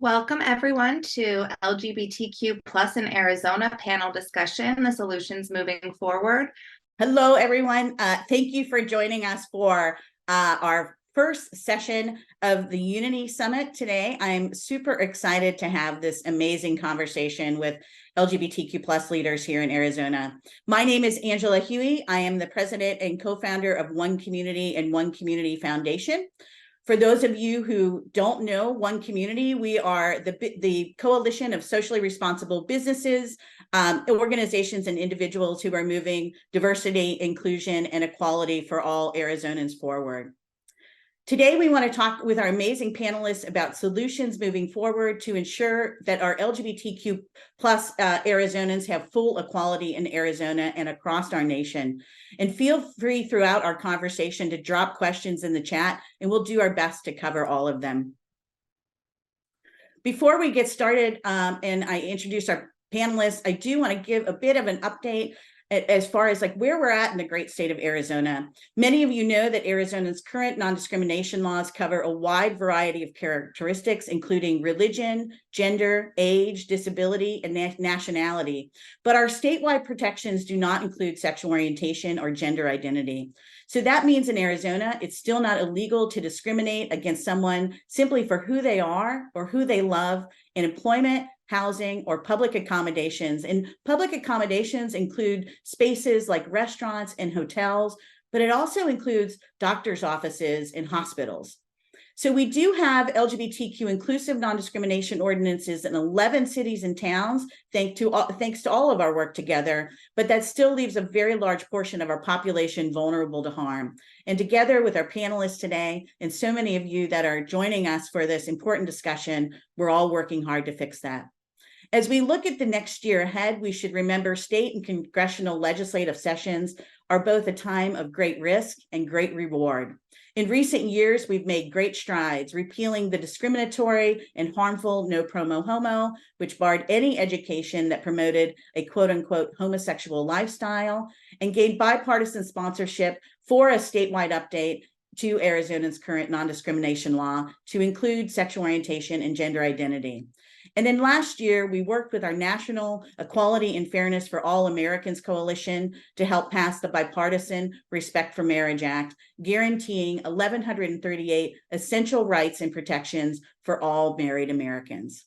Welcome everyone to LGBTQ plus in Arizona panel discussion, the solutions moving forward. Hello, everyone. Thank you for joining us for our first session of the Unity Summit today. I'm super excited to have this amazing conversation with LGBTQ plus leaders here in Arizona. My name is Angela Hughey. I am the president and co-founder of One Community and One Community Foundation. For those of you who don't know One Community, we are the coalition of socially responsible businesses, organizations, and individuals who are moving diversity, inclusion, and equality for all Arizonans forward. Today, we want to talk with our amazing panelists about solutions moving forward to ensure that our LGBTQ plus Arizonans have full equality in Arizona and across our nation. And feel free throughout our conversation to drop questions in the chat, and we'll do our best to cover all of them. Before we get started and I introduce our panelists, I do want to give a bit of an update as far as where we're at in the great state of Arizona. Many of you know that Arizona's current non-discrimination laws cover a wide variety of characteristics, including religion, gender, age, disability, and nationality. But our statewide protections do not include sexual orientation or gender identity. So that means in Arizona, it's still not illegal to discriminate against someone simply for who they are or who they love in employment, housing, or public accommodations. And public accommodations include spaces like restaurants and hotels, but it also includes doctors' offices and hospitals. So we do have LGBTQ inclusive non-discrimination ordinances in 11 cities and towns, thanks to all of our work together, but that still leaves a very large portion of our population vulnerable to harm. And together with our panelists today, and so many of you that are joining us for this important discussion, we're all working hard to fix that. As we look at the next year ahead, we should remember state and congressional legislative sessions are both a time of great risk and great reward. In recent years, we've made great strides, repealing the discriminatory and harmful No Promo Homo, which barred any education that promoted a quote-unquote homosexual lifestyle, and gained bipartisan sponsorship for a statewide update to Arizona's current non-discrimination law to include sexual orientation and gender identity. And then last year, we worked with our National Equality and Fairness for All Americans Coalition to help pass the bipartisan Respect for Marriage Act, guaranteeing 1,138 essential rights and protections for all married Americans.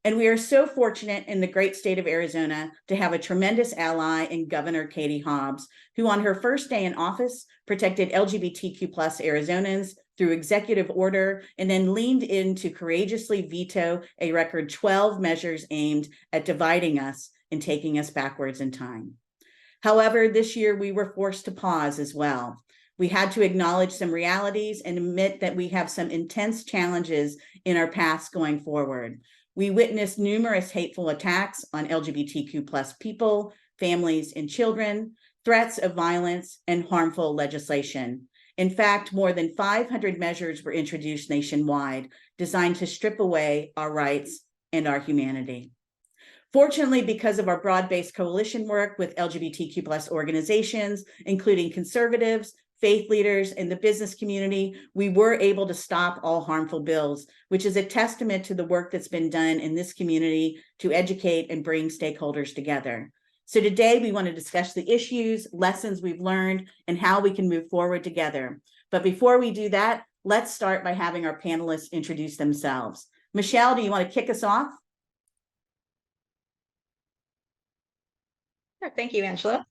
And we are so fortunate in the great state of Arizona to have a tremendous ally in Governor Katie Hobbs, who on her first day in office protected LGBTQ plus Arizonans through executive order, and then leaned in to courageously veto a record 12 measures aimed at dividing us and taking us backwards in time. However, this year we were forced to pause as well. We had to acknowledge some realities and admit that we have some intense challenges in our paths going forward. We witnessed numerous hateful attacks on LGBTQ plus people, families, and children, threats of violence, and harmful legislation. In fact, more than 500 measures were introduced nationwide, designed to strip away our rights and our humanity. Fortunately, because of our broad-based coalition work with LGBTQ plus organizations, including conservatives, faith leaders, and the business community, we were able to stop all harmful bills, which is a testament to the work that's been done in this community to educate and bring stakeholders together. So today we want to discuss the issues, lessons we've learned, and how we can move forward together. But before we do that, let's start by having our panelists introduce themselves. Michele, do you want to kick us off? Sure, thank you, Angela.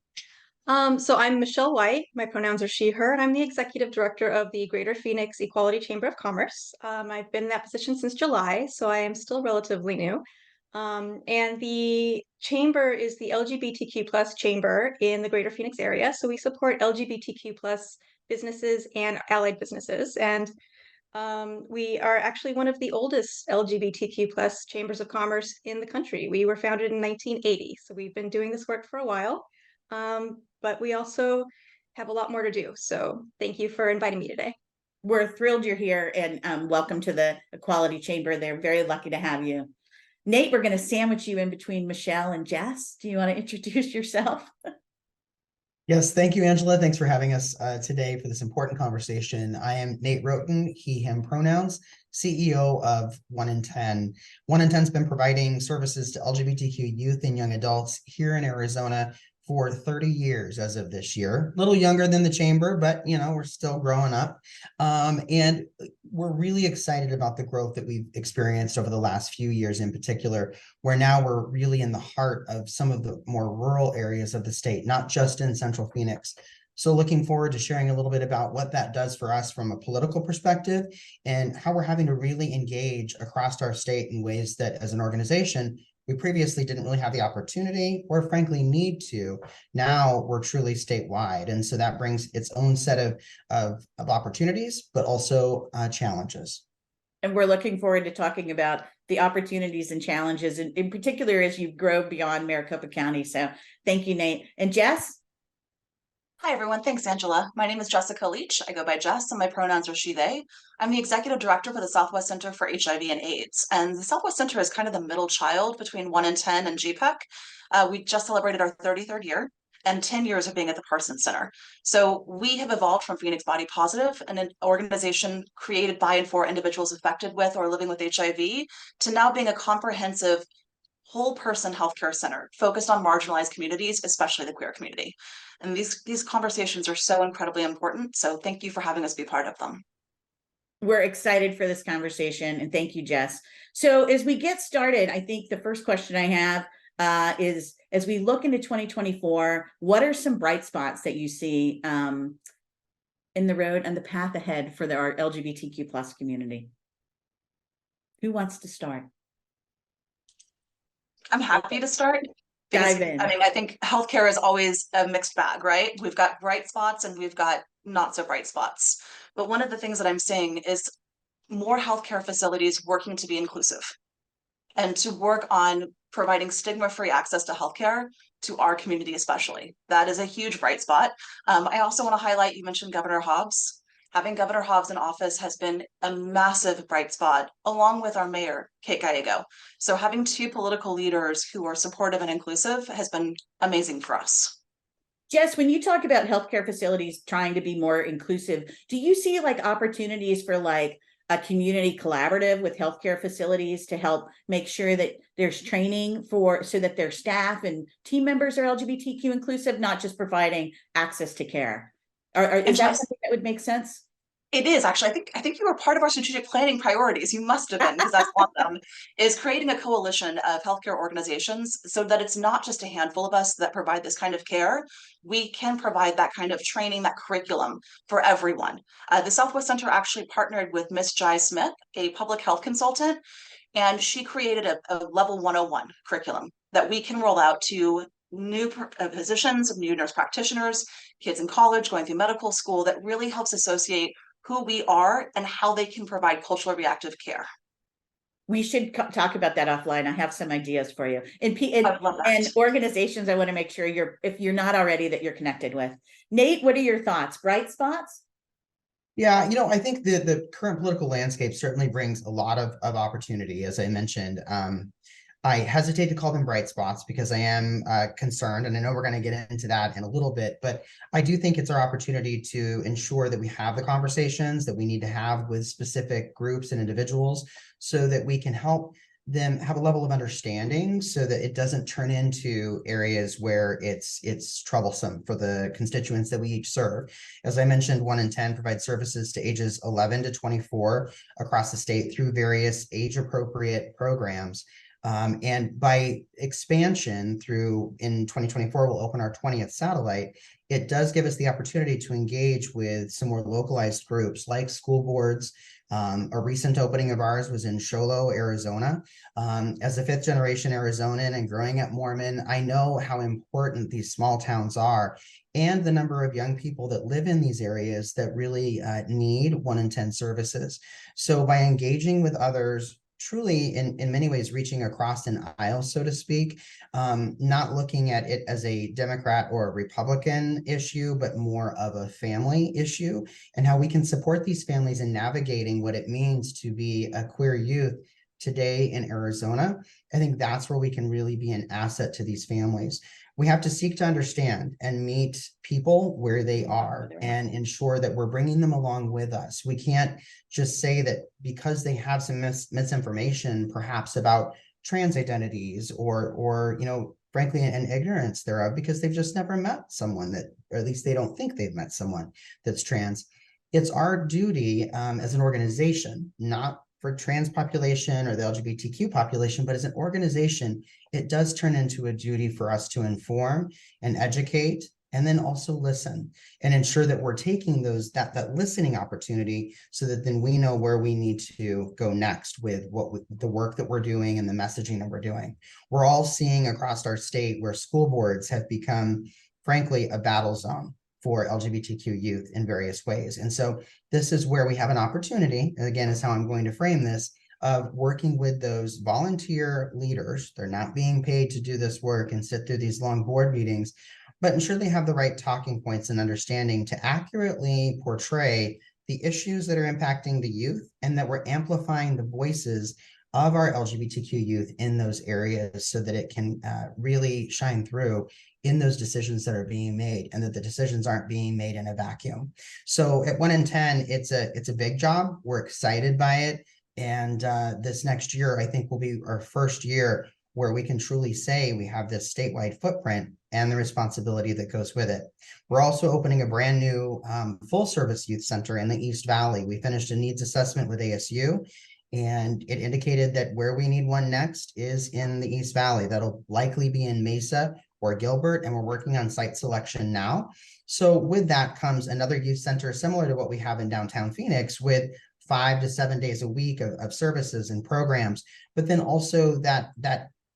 So I'm Michele White. My pronouns are she, her, and I'm the executive director of the Greater Phoenix Equality Chamber of Commerce. I've been in that position since July, so I am still relatively new. And the chamber is the LGBTQ plus chamber in the Greater Phoenix area. So we support LGBTQ plus businesses and allied businesses. And we are actually one of the oldest LGBTQ plus chambers of commerce in the country. We were founded in 1980. So we've been doing this work for a while. But we also have a lot more to do. So thank you for inviting me today. We're thrilled you're here, and welcome to the Equality Chamber. They're very lucky to have you. Nate, we're going to sandwich you in between Michele and Jess. Do you want to introduce yourself? Yes, thank you, Angela. Thanks for having us today for this important conversation. I am Nate Rhoton, he, him pronouns, CEO of 1 in 10. 1 in 10 has been providing services to LGBTQ youth and young adults here in Arizona for 30 years as of this year. A little younger than the chamber, but we're still growing up. And we're really excited about the growth that we've experienced over the last few years in particular, where now we're really in the heart of some of the more rural areas of the state, not just in Central Phoenix. So looking forward to sharing a little bit about what that does for us from a political perspective and how we're having to really engage across our state in ways that as an organization, we previously didn't really have the opportunity or frankly need to. Now we're truly statewide. And so that brings its own set of opportunities, but also challenges. And we're looking forward to talking about the opportunities and challenges, and in particular as you grow beyond Maricopa County. So thank you, Nate. And Jess? Hi, everyone. Thanks, Angela. My name is Jessyca Leach. I go by Jess, and my pronouns are she, they. I'm the executive director for the Southwest Center for HIV and AIDS. And the Southwest Center is kind of the middle child between 1 in 10 and GPEC. We just celebrated our 33rd year and 10 years of being at the Parsons Center. So we have evolved from Phoenix Body Positive, an organization created by and for individuals affected with or living with HIV, to now being a comprehensive whole person healthcare center focused on marginalized communities, especially the queer community. And these conversations are so incredibly important. So thank you for having us be part of them. We're excited for this conversation, and thank you, Jess. So as we get started, I think the first question I have is, as we look into 2024, what are some bright spots that you see in the road and the path ahead for our LGBTQ plus community? Who wants to start? I'm happy to start. Dive in. I mean, I think healthcare is always a mixed bag, right? We've got bright spots and we've got not so bright spots. But one of the things that I'm seeing is more healthcare facilities working to be inclusive and to work on providing stigma-free access to healthcare to our community, especially. That is a huge bright spot. I also want to highlight, you mentioned Governor Hobbs. Having Governor Hobbs in office has been a massive bright spot, along with our mayor, Kate Gallego. So having two political leaders who are supportive and inclusive has been amazing for us. Jess, when you talk about healthcare facilities trying to be more inclusive, do you see like opportunities for like a community collaborative with healthcare facilities to help make sure that there's training so that their staff and team members are LGBTQ inclusive, not just providing access to care? Is that something that would make sense? It is actually. I think you were part of our strategic planning priorities. You must have been, because that's one of them, is creating a coalition of healthcare organizations so that it's not just a handful of us that provide this kind of care. We can provide that kind of training, that curriculum for everyone. The Southwest Center actually partnered with Miss Jai Smith, a public health consultant, and she created a level 101 curriculum that we can roll out to new physicians, new nurse practitioners, kids in college, going through medical school, that really helps associate who we are and how they can provide culturally reactive care. We should talk about that offline. I have some ideas for you. And organizations, I want to make sure if you're not already, that you're connected with. Nate, what are your thoughts? Bright spots? Yeah, I think the current political landscape certainly brings a lot of opportunity, as I mentioned. I hesitate to call them bright spots because I am concerned, and I know we're going to get into that in a little bit, but I do think it's our opportunity to ensure that we have the conversations that we need to have with specific groups and individuals so that we can help them have a level of understanding so that it doesn't turn into areas where it's troublesome for the constituents that we each serve. As I mentioned, 1 in 10 provide services to ages 11 to 24 across the state through various age-appropriate programs. And by expansion in 2024, we'll open our 20th satellite. It does give us the opportunity to engage with some more localized groups like school boards. A recent opening of ours was in Sholo, Arizona. As a 5th generation Arizonan and growing up Mormon, I know how important these small towns are and the number of young people that live in these areas that really need 1 in 10 services. So by engaging with others, truly in many ways reaching across an aisle, so to speak, not looking at it as a Democrat or a Republican issue, but more of a family issue, and how we can support these families in navigating what it means to be a queer youth today in Arizona, I think that's where we can really be an asset to these families. We have to seek to understand and meet people where they are and ensure that we're bringing them along with us. We can't just say that because they have some misinformation, perhaps about trans identities or frankly, an ignorance thereof, because they've just never met someone that, or at least they don't think they've met someone that's trans. It's our duty as an organization, not for trans population or the LGBTQ population, but as an organization, it does turn into a duty for us to inform and educate, and then also listen and ensure that we're taking that listening opportunity so that then we know where we need to go next with the work that we're doing and the messaging that we're doing. We're all seeing across our state where school boards have become, frankly, a battle zone for LGBTQ youth in various ways. And so this is where we have an opportunity, and again, is how I'm going to frame this, of working with those volunteer leaders. They're not being paid to do this work and sit through these long board meetings, but ensure they have the right talking points and understanding to accurately portray the issues that are impacting the youth, and that we're amplifying the voices of our LGBTQ youth in those areas so that it can really shine through in those decisions that are being made, and that the decisions aren't being made in a vacuum. So at 1 in 10, it's a big job. We're excited by it. And this next year, I think, will be our first year where we can truly say we have this statewide footprint and the responsibility that goes with it. We're also opening a brand new full service youth center in the East Valley. We finished a needs assessment with ASU, and it indicated that where we need one next is in the East Valley. That'll likely be in Mesa or Gilbert, and we're working on site selection now. So with that comes another youth center similar to what we have in downtown Phoenix, with 5 to 7 days a week of services and programs, but then also that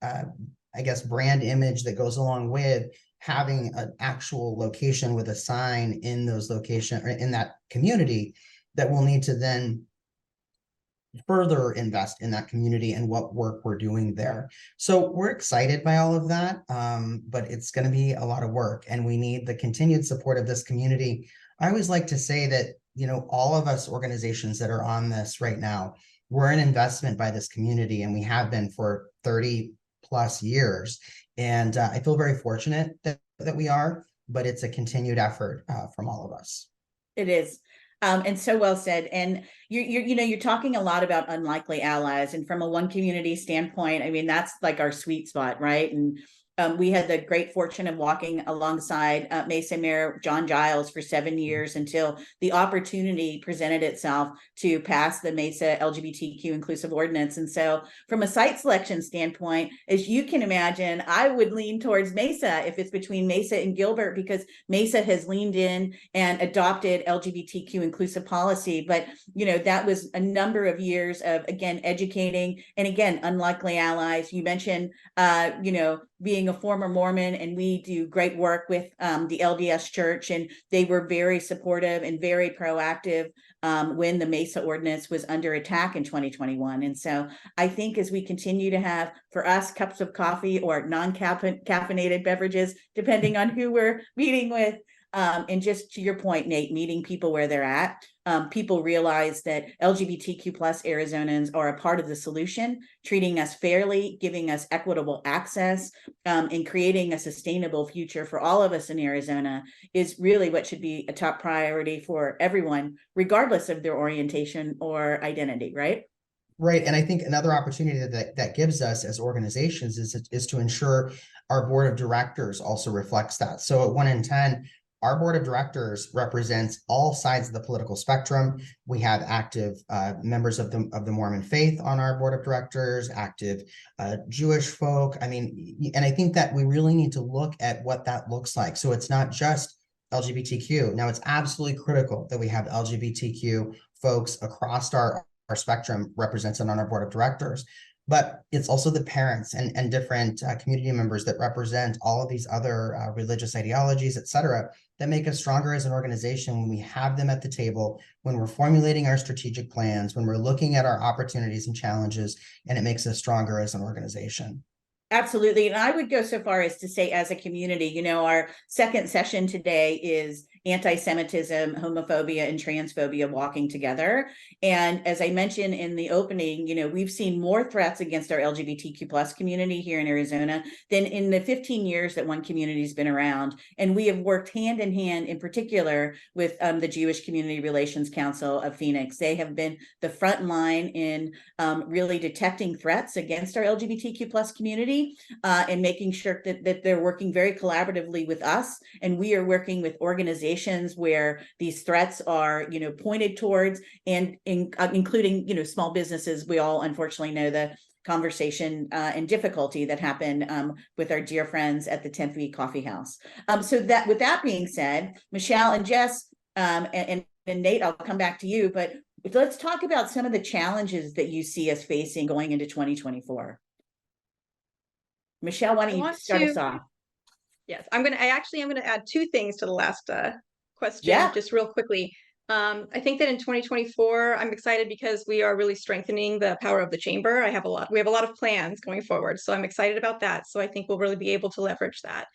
I guess brand image that goes along with having an actual location with a sign in those location or in that community, that we'll need to then further invest in that community and what work we're doing there. So we're excited by all of that, but it's going to be a lot of work, and we need the continued support of this community. I always like to say that, all of us organizations that are on this right now, we're an investment by this community, and we have been for 30 plus years. And I feel very fortunate that we are, but it's a continued effort from all of us. It is. And so well said. And you're talking a lot about unlikely allies, and from a one community standpoint, I mean, that's like our sweet spot, right? And we had the great fortune of walking alongside Mesa Mayor John Giles for 7 years until the opportunity presented itself to pass the Mesa LGBTQ inclusive ordinance. And so from a site selection standpoint, as you can imagine, I would lean towards Mesa if it's between Mesa and Gilbert, because Mesa has leaned in and adopted LGBTQ inclusive policy. But, that was a number of years of, again, educating, and again, unlikely allies. You mentioned, being a former Mormon, and we do great work with the LDS Church, and they were very supportive and very proactive when the Mesa ordinance was under attack in 2021. And so I think as we continue to have, for us, cups of coffee or non-caffeinated beverages, depending on who we're meeting with, and just to your point, Nate, meeting people where they're at, people realize that LGBTQ plus Arizonans are a part of the solution, treating us fairly, giving us equitable access, and creating a sustainable future for all of us in Arizona is really what should be a top priority for everyone, regardless of their orientation or identity, right? Right. And I think another opportunity that gives us as organizations is to ensure our board of directors also reflects that. So at 1 in 10, our board of directors represents all sides of the political spectrum. We have active members of the Mormon faith on our board of directors, active Jewish folk. I mean, and I think that we really need to look at what that looks like. So it's not just LGBTQ. Now, it's absolutely critical that we have LGBTQ folks across our spectrum represented on our board of directors. But it's also the parents and different community members that represent all of these other religious ideologies, et cetera, that make us stronger as an organization when we have them at the table, when we're formulating our strategic plans, when we're looking at our opportunities and challenges, and it makes us stronger as an organization. Absolutely. And I would go so far as to say, as a community, our second session today is anti-Semitism, homophobia, and transphobia walking together. And as I mentioned in the opening, we've seen more threats against our LGBTQ plus community here in Arizona than in the 15 years that one community has been around. And we have worked hand in hand, in particular, with the Jewish Community Relations Council of Phoenix. They have been the front line in really detecting threats against our LGBTQ plus community and making sure that they're working very collaboratively with us. And we are working with organizations where these threats are, pointed towards, and including, small businesses. We all unfortunately know the conversation and difficulty that happened with our dear friends at the 10th Week Coffee House. So that, with that being said, Michele and Jess and Nate, I'll come back to you, but let's talk about some of the challenges that you see us facing going into 2024. Michele, why don't you start us off? Yes, I'm going to add two things to the last question, just real quickly. I think that in 2024, I'm excited because we are really strengthening the power of the chamber. We have a lot of plans going forward, so I'm excited about that. So I think we'll really be able to leverage that.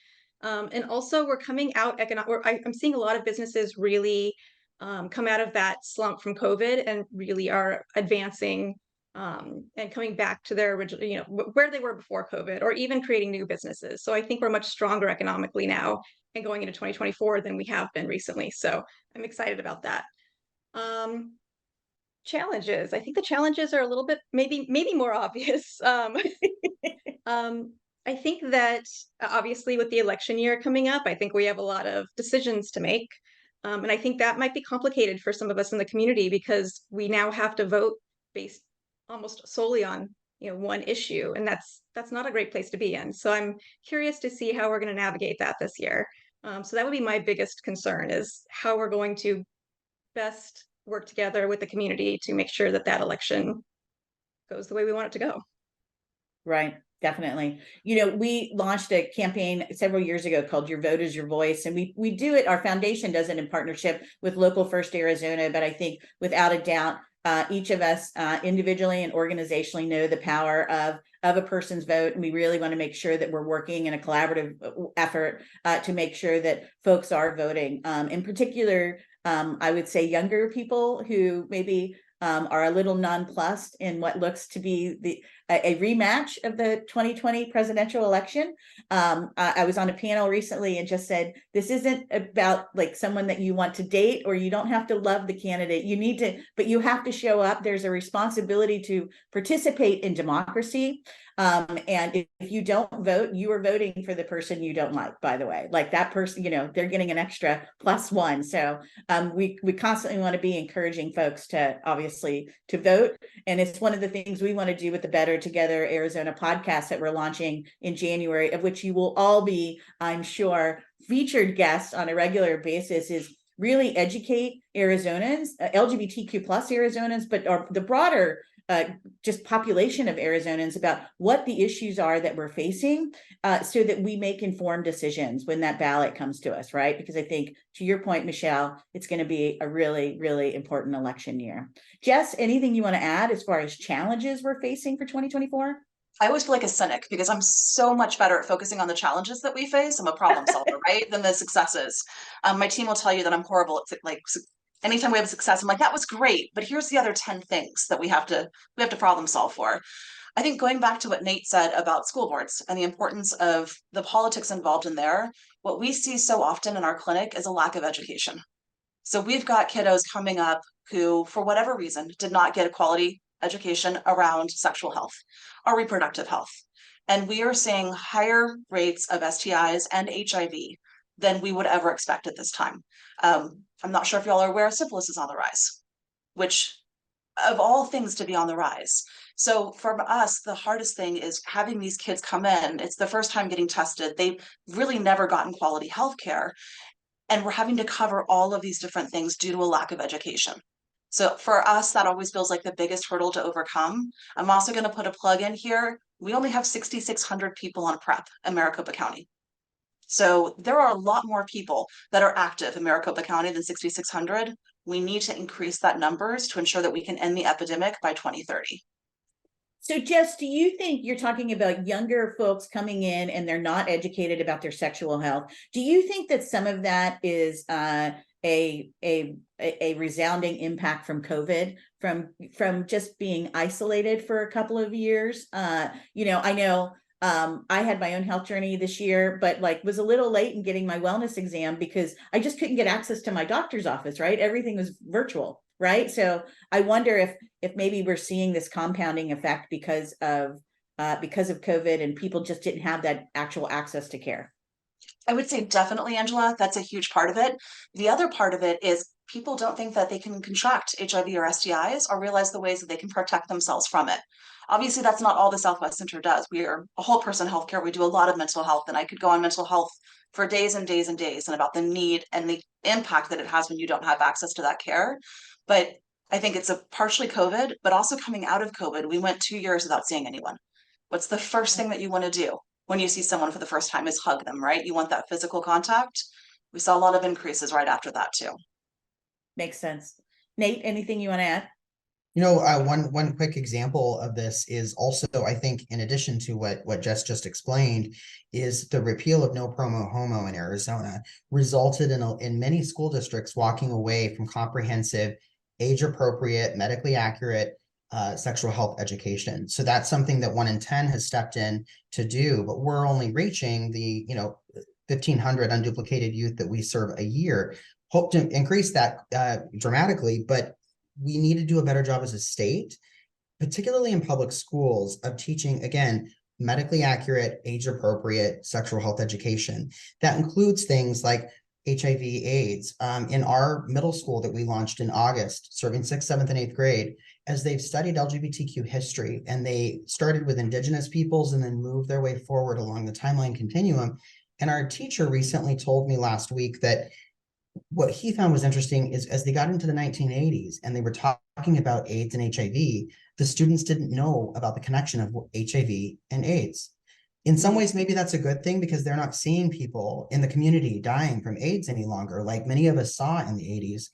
And also, we're coming out I'm seeing a lot of businesses really come out of that slump from COVID and really are advancing and coming back to their original, where they were before COVID, or even creating new businesses. So I think we're much stronger economically now and going into 2024 than we have been recently. So I'm excited about that. Challenges. I think the challenges are a little bit maybe more obvious. I think that obviously with the election year coming up, I think we have a lot of decisions to make. And I think that might be complicated for some of us in the community because we now have to vote based almost solely on one issue, and that's not a great place to be in. So I'm curious to see how we're going to navigate that this year. So that would be my biggest concern, is how we're going to best work together with the community to make sure that election goes the way we want it to go. Right. Definitely. We launched a campaign several years ago called Your Vote is Your Voice. And we do it, our foundation does it in partnership with Local First Arizona. But I think without a doubt, each of us individually and organizationally know the power of a person's vote. And we really want to make sure that we're working in a collaborative effort to make sure that folks are voting. In particular, I would say younger people who maybe are a little nonplussed in what looks to be a rematch of the 2020 presidential election. I was on a panel recently and just said, this isn't about like someone that you want to date, or you don't have to love the candidate. You need to, but you have to show up. There's a responsibility to participate in democracy. And if you don't vote, you are voting for the person you don't like, by the way. Like that person, they're getting an extra +1. So we constantly want to be encouraging folks to obviously to vote. And it's one of the things we want to do with the Better Together Arizona podcast that we're launching in January, of which you will all be, I'm sure, featured guests on a regular basis, is really educate Arizonans, LGBTQ plus Arizonans, but the broader just population of Arizonans about what the issues are that we're facing, so that we make informed decisions when that ballot comes to us, right? Because I think, to your point, Michele, it's going to be a really, really important election year. Jess, anything you want to add as far as challenges we're facing for 2024? I always feel like a cynic because I'm so much better at focusing on the challenges that we face. I'm a problem solver, right? Than the successes. My team will tell you that I'm horrible at anytime we have a success, I'm like, that was great, but here's the other 10 things that we have to problem solve for. I think going back to what Nate said about school boards and the importance of the politics involved in there, what we see so often in our clinic is a lack of education. So we've got kiddos coming up who, for whatever reason, did not get a quality education around sexual health or reproductive health. And we are seeing higher rates of STIs and HIV than we would ever expect at this time. I'm not sure if y'all are aware, syphilis is on the rise, which of all things to be on the rise. So for us, the hardest thing is having these kids come in. It's the first time getting tested. They've really never gotten quality health care. And we're having to cover all of these different things due to a lack of education. So for us, that always feels like the biggest hurdle to overcome. I'm also going to put a plug in here. We only have 6,600 people on PrEP in Maricopa County. So there are a lot more people that are active in Maricopa County than 6,600. We need to increase that numbers to ensure that we can end the epidemic by 2030. So Jess, do you think you're talking about younger folks coming in and they're not educated about their sexual health? Do you think that some of that is a resounding impact from COVID, from just being isolated for a couple of years? You know, I know I had my own health journey this year, but like was a little late in getting my wellness exam because I just couldn't get access to my doctor's office, right? Everything was virtual, right? So I wonder if maybe we're seeing this compounding effect because of COVID and people just didn't have that actual access to care. I would say definitely, Angela, that's a huge part of it. The other part of it is people don't think that they can contract HIV or STIs or realize the ways that they can protect themselves from it. Obviously, that's not all the Southwest Center does. We are a whole person healthcare. We do a lot of mental health, and I could go on mental health for days and days and days and about the need and the impact that it has when you don't have access to that care. But I think it's a partially COVID, but also coming out of COVID, we went 2 years without seeing anyone. What's the first thing that you want to do when you see someone for the first time is hug them, right? You want that physical contact. We saw a lot of increases right after that too. Makes sense. Nate, anything you want to add? You know, one quick example of this is also, I think, in addition to what Jess just explained, is the repeal of no promo homo in Arizona resulted in many school districts walking away from comprehensive, age-appropriate, medically accurate sexual health education. So that's something that 1 in 10 has stepped in to do, but we're only reaching the 1,500 unduplicated youth that we serve a year. Hope to increase that dramatically, but we need to do a better job as a state, particularly in public schools, of teaching, again, medically accurate, age-appropriate sexual health education. That includes things like HIV/AIDS. In our middle school that we launched in August, serving 6th, 7th, and 8th grade, as they've studied LGBTQ history, and they started with Indigenous peoples and then moved their way forward along the timeline continuum. And our teacher recently told me last week that what he found was interesting is as they got into the 1980s and they were talking about AIDS and HIV, the students didn't know about the connection of HIV and AIDS. In some ways, maybe that's a good thing because they're not seeing people in the community dying from AIDS any longer, like many of us saw in the 80s.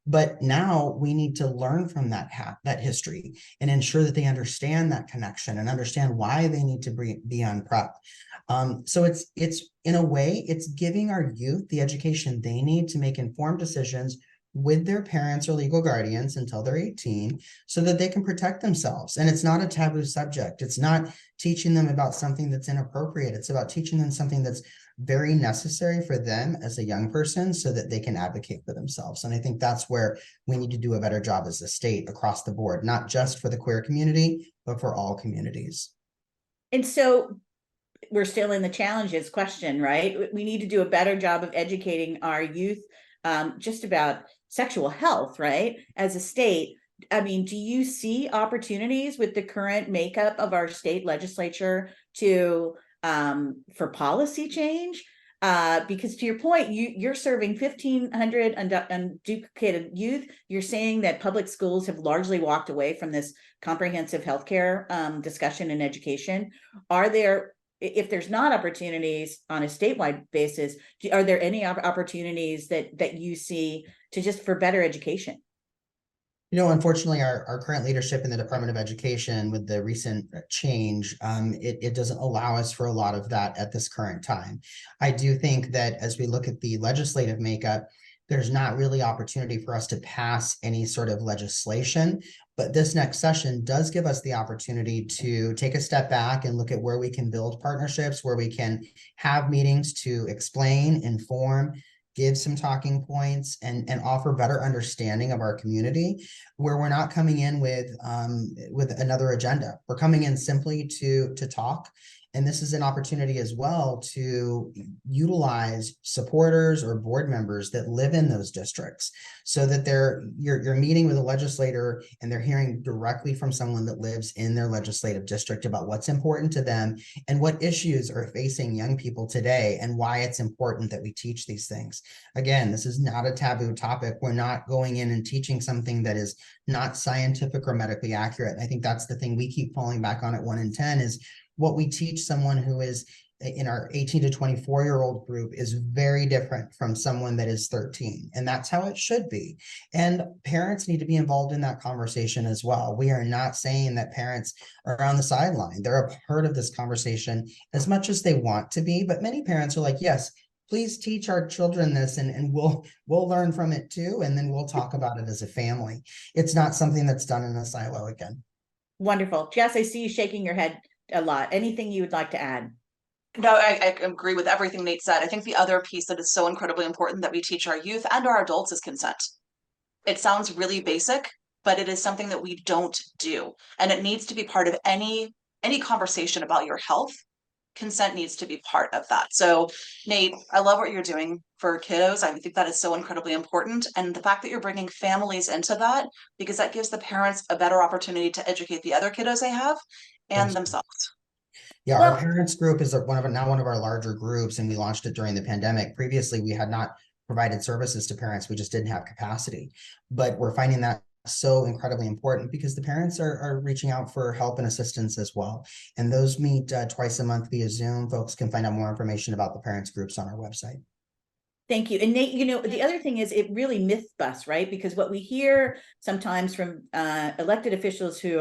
But now we need to learn from that history and ensure that they understand that connection and understand why they need to be on PrEP. So it's in a way, it's giving our youth the education they need to make informed decisions with their parents or legal guardians until they're 18 so that they can protect themselves. And it's not a taboo subject. It's not teaching them about something that's inappropriate. It's about teaching them something that's very necessary for them as a young person so that they can advocate for themselves. And I think that's where we need to do a better job as a state across the board, not just for the queer community, but for all communities. And so we're still in the challenges question, right? We need to do a better job of educating our youth just about sexual health, right? As a state, I mean, do you see opportunities with the current makeup of our state legislature to for policy change? Because to your point, you're serving 1,500 unduplicated youth. You're saying that public schools have largely walked away from this comprehensive healthcare discussion and education. Are there, if there's not opportunities on a statewide basis, are there any opportunities that you see to just for better education? You know, unfortunately, our current leadership in the Department of Education with the recent change, it doesn't allow us for a lot of that at this current time. I do think that as we look at the legislative makeup, there's not really opportunity for us to pass any sort of legislation, but this next session does give us the opportunity to take a step back and look at where we can build partnerships, where we can have meetings to explain, inform, give some talking points and offer better understanding of our community, where we're not coming in with another agenda. We're coming in simply to talk. And this is an opportunity as well to utilize supporters or board members that live in those districts so that you're meeting with a legislator and they're hearing directly from someone that lives in their legislative district about what's important to them and what issues are facing young people today and why it's important that we teach these things. Again, this is not a taboo topic. We're not going in and teaching something that is not scientific or medically accurate. And I think that's the thing we keep falling back on at 1 in 10 is what we teach someone who is in our 18 to 24-year-old group is very different from someone that is 13. And that's how it should be. And parents need to be involved in that conversation as well. We are not saying that parents are on the sideline. They're a part of this conversation as much as they want to be. But many parents are like, yes, please teach our children this, and we'll learn from it too. And then we'll talk about it as a family. It's not something that's done in a silo again. Wonderful. Jess, I see you shaking your head a lot. Anything you would like to add? No, I agree with everything Nate said. I think the other piece that is so incredibly important that we teach our youth and our adults is consent. It sounds really basic, but it is something that we don't do. And it needs to be part of any conversation about your health. Consent needs to be part of that. So Nate, I love what you're doing for kiddos. I think that is so incredibly important. And the fact that you're bringing families into that, because that gives the parents a better opportunity to educate the other kiddos they have and themselves. Yeah, Well, our parents group is one of our larger groups, and we launched it during the pandemic. Previously, we had not provided services to parents. We just didn't have capacity. But we're finding that so incredibly important because the parents are reaching out for help and assistance as well. And those meet twice a month via Zoom. Folks can find out more information about the parents groups on our website. Thank you. And Nate, the other thing is it really myth busts, right? Because what we hear sometimes from elected officials who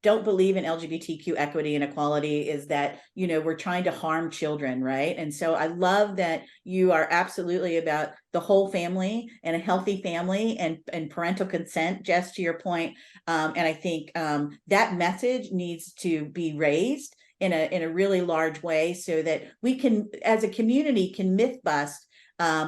don't believe in LGBTQ equity and equality is that, we're trying to harm children, right? And so I love that you are absolutely about the whole family and a healthy family and parental consent, Jess, to your point. And I think that message needs to be raised in a really large way so that we can, as a community, can myth bust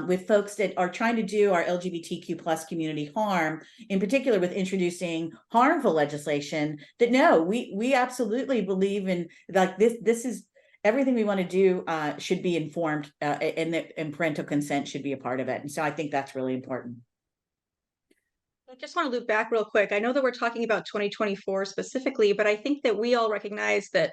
with folks that are trying to do our LGBTQ plus community harm, in particular with introducing harmful legislation. That no, we absolutely believe in, like, this is everything we want to do should be informed, and parental consent should be a part of it. And so I think that's really important. I just want to loop back real quick. I know that we're talking about 2024 specifically, but I think that we all recognize that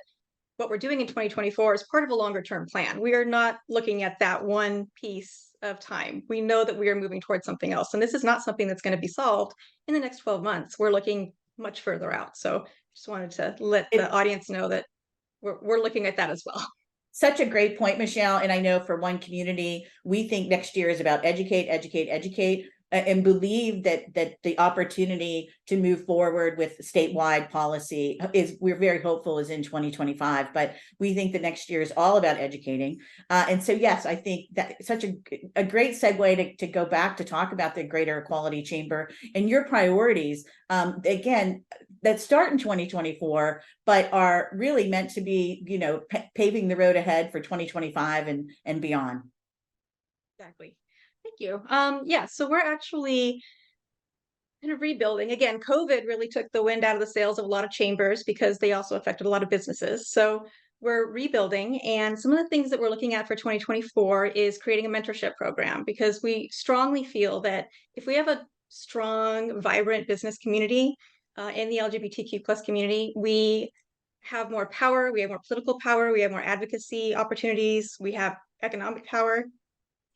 what we're doing in 2024 is part of a longer term plan. We are not looking at that one piece of time. We know that we are moving towards something else. And this is not something that's going to be solved in the next 12 months. We're looking much further out. So just wanted to let the audience know that we're looking at that as well. Such a great point, Michele. And I know for one community, we think next year is about educate, and believe that the opportunity to move forward with statewide policy we're very hopeful is in 2025, but we think that next year is all about educating. And so, yes, I think that such a great segue to go back to talk about the Greater Equality Chamber and your priorities, again, that start in 2024, but are really meant to be, paving the road ahead for 2025 and beyond. Exactly. Thank you. Yeah, so we're actually kind of rebuilding. Again, COVID really took the wind out of the sails of a lot of chambers because they also affected a lot of businesses. So we're rebuilding, and some of the things that we're looking at for 2024 is creating a mentorship program, because we strongly feel that if we have a strong, vibrant business community in the LGBTQ plus community, we have more power, we have more political power, we have more advocacy opportunities, we have economic power.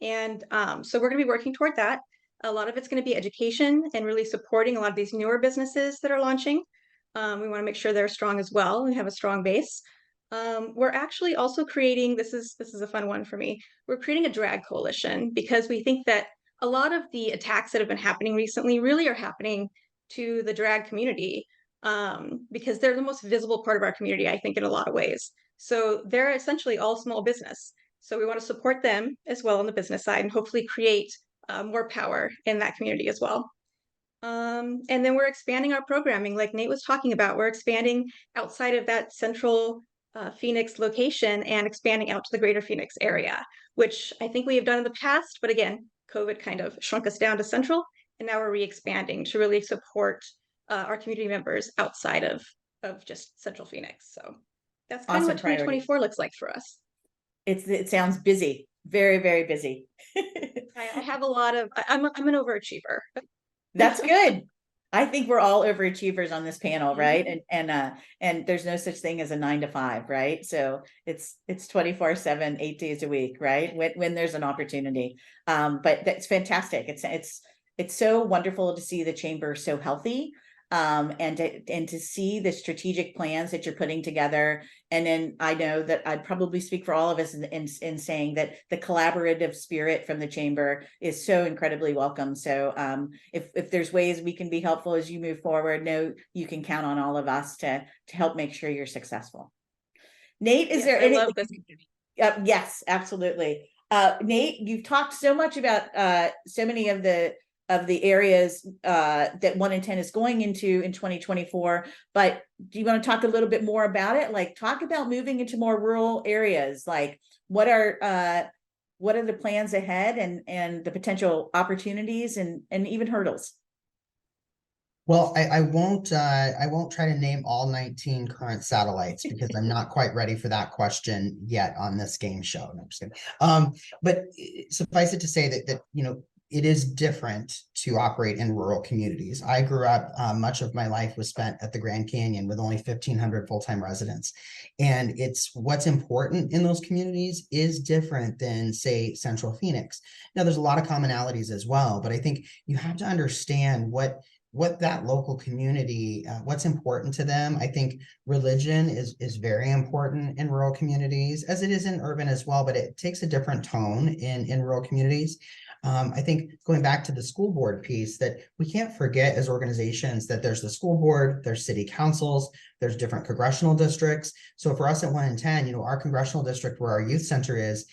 And so we're going to be working toward that. A lot of it's going to be education and really supporting a lot of these newer businesses that are launching. We want to make sure they're strong as well and have a strong base. We're actually also creating, this is a fun one for me, we're creating a drag coalition, because we think that a lot of the attacks that have been happening recently really are happening to the drag community, because they're the most visible part of our community, I think, in a lot of ways. So they're essentially all small business. So we want to support them as well on the business side and hopefully create more power in that community as well. And then we're expanding our programming, like Nate was talking about. We're expanding outside of that central Phoenix location and expanding out to the greater Phoenix area, which I think we have done in the past. But again, COVID kind of shrunk us down to central, and now we're re-expanding to really support our community members outside of just central Phoenix. So that's kind of what 2024 looks like for us. It sounds busy, very, very busy. I have a lot of, I'm an overachiever. That's good. I think we're all overachievers on this panel, right? And there's no such thing as a 9 to 5, right? So it's 24/7, 8 days a week, right? When there's an opportunity. But that's fantastic. It's so wonderful to see the chamber so healthy. and to see the strategic plans that you're putting together. And then I know that I'd probably speak for all of us in saying that the collaborative spirit from the chamber is so incredibly welcome. So if there's ways we can be helpful as you move forward, know you can count on all of us to help make sure you're successful. Nate, is there I any? love this. Yes, absolutely. Nate, you've talked so much about so many of the areas that 1 in 10 is going into in 2024, but do you want to talk a little bit more about it? Like, talk about moving into more rural areas. Like, what are the plans ahead and the potential opportunities and even hurdles? Well, I won't try to name all 19 current satellites because I'm not quite ready for that question yet on this game show. No, I'm just kidding. But suffice it to say that it is different to operate in rural communities. I grew up, much of my life was spent at the Grand Canyon with only 1,500 full-time residents. And it's what's important in those communities is different than, say, Central Phoenix. Now, there's a lot of commonalities as well, but I think you have to understand what that local community, what's important to them. I think religion is very important in rural communities, as it is in urban as well, but it takes a different tone in rural communities. I think going back to the school board piece, that we can't forget as organizations that there's the school board, there's city councils, there's different congressional districts. So for us at 1 in 10, our congressional district where our youth center is,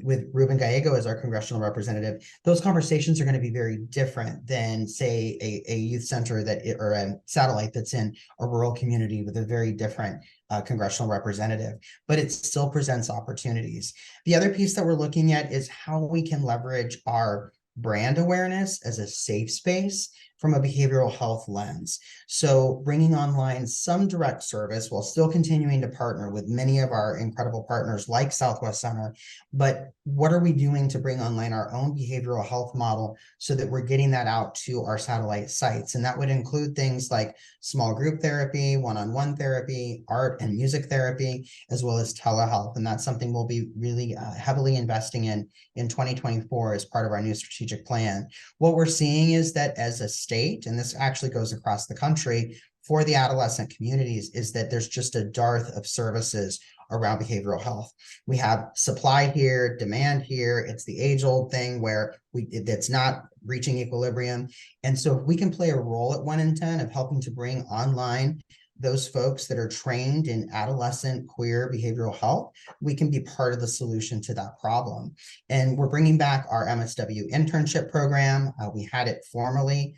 with Ruben Gallego as our congressional representative, those conversations are going to be very different than, say, a youth center or a satellite that's in a rural community with a very different congressional representative, but it still presents opportunities. The other piece that we're looking at is how we can leverage our brand awareness as a safe space from a behavioral health lens. So bringing online some direct service while still continuing to partner with many of our incredible partners like Southwest Center. But what are we doing to bring online our own behavioral health model so that we're getting that out to our satellite sites? And that would include things like small group therapy, one-on-one therapy, art and music therapy, as well as telehealth. And that's something we'll be really heavily investing in 2024 as part of our new strategic plan. What we're seeing is that as a state, and this actually goes across the country for the adolescent communities, is that there's just a dearth of services around behavioral health. We have supply here, demand here. It's the age-old thing where it's not reaching equilibrium. And so if we can play a role at 1 in 10 of helping to bring online those folks that are trained in adolescent queer behavioral health, we can be part of the solution to that problem. And we're bringing back our MSW internship program. We had it formerly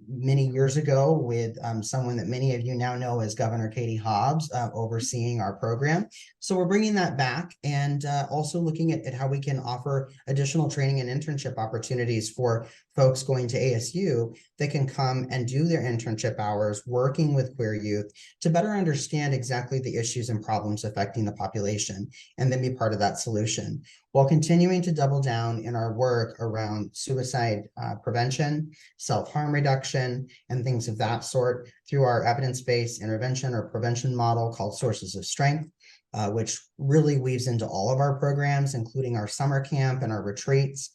many years ago with someone that many of you now know as Governor Katie Hobbs overseeing our program. So we're bringing that back and also looking at how we can offer additional training and internship opportunities for folks going to ASU that can come and do their internship hours working with queer youth to better understand exactly the issues and problems affecting the population and then be part of that solution, while continuing to double down in our work around suicide prevention, self-harm reduction, and things of that sort through our evidence-based intervention or prevention model called Sources of Strength, which really weaves into all of our programs, including our summer camp and our retreats.